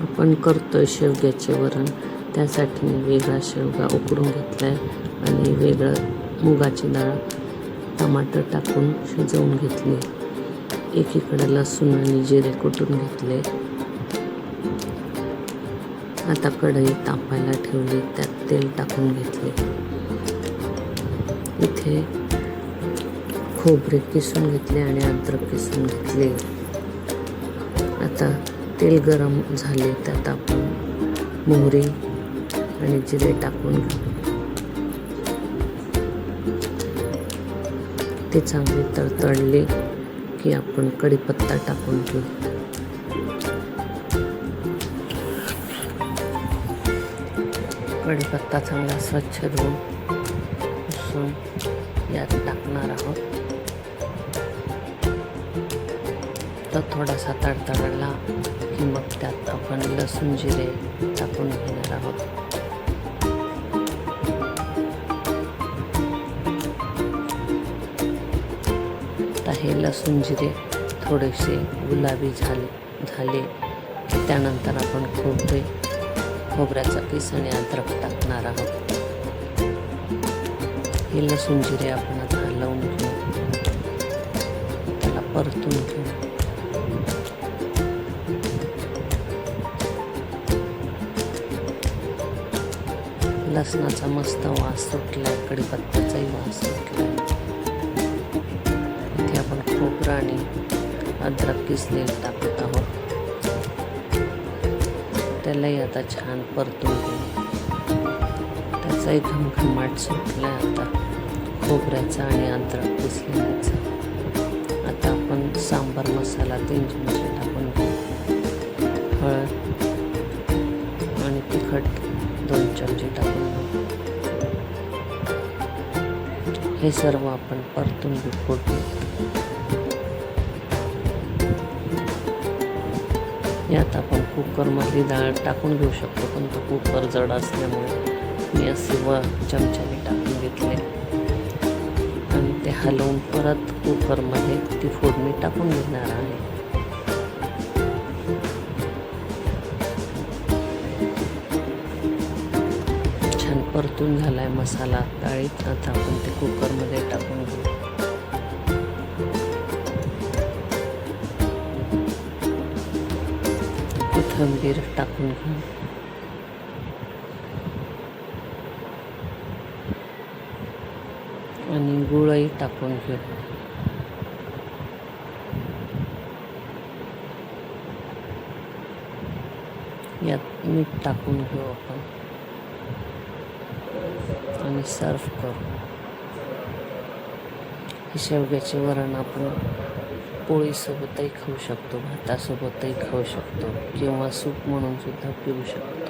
आपण करतोय शेवग्याचे वरण, त्यासाठी वेगळा शेवगा उकडून घेतला आहे आणि वेगळं मुगाची डाळ टमाटर टाकून शिजवून घेतली. एकीकडे लसूण आणि जिरे कुटून घेतले. आता कढई तापायला ठेवली, त्यात तेल टाकून घेतले. इथे खोबरे किसून घेतले आणि अद्रक किसून घेतले. आता तेल गरम झाले, त्यात आपण मोहरी आणि जिरे टाकून घेऊ. ते चांगले तडतडले की आपण कढीपत्ता टाकून घेऊ. कढीपत्ता चांगला स्वच्छ धुवून पुसून यात टाकणार आहोत. तर थोडासा तडतडला की मग त्यात आपण लसूण जिरे टाकून घेणार आहोत. तर हे लसूण जिरे थोडेसे गुलाबी झाले त्यानंतर आपण खोबऱ्याचा किस आणि अद्रक टाकणार आहोत. हे लसूण जिरे आपण आता हलवून घेऊ, त्याला परतून घेऊ. लसणाचा मस्त वास सुटलाय, कढीपत्त्याचाही वास सुटलाय. इथे आपण खोबरं आणि अद्रक किसलेले टाकत आहोत. त्यालाही आता छान परतून घेऊ. त्याचाही घमघमाट सुटलाय आता खोबऱ्याचा आणि अद्रक किसलेल्याचा. आता आपण सांबार मसाला 3 चमचे टाकून घेऊ. हळद आणि तिखट 2 चमचे टाकून घेऊ. हे सर्व आपण परतून घेऊ फोडणीत. यात आपण कुकरमधली डाळ टाकून घेऊ शकतो, पण तो कुकर जड असल्यामुळे मी असे चमच्याने टाकून घेतले आणि ते हलवून परत कुकरमध्ये ती फोडणी टाकून घेणार आहे. छान परतून झालाय मसाला डाळीत. आता आपण ते कुकरमध्ये टाकून घेऊ. कोथिंबीर टाकून घेऊ. आणि गुळही टाकून घेऊ. यात मीठ टाकून घेऊ आपण आणि सर्व करू. हे शेवग्याचे वरण आपण पोळीसोबतही खाऊ शकतो, भातासोबतही खाऊ शकतो किंवा सूप म्हणून सुद्धा पिऊ शकतो.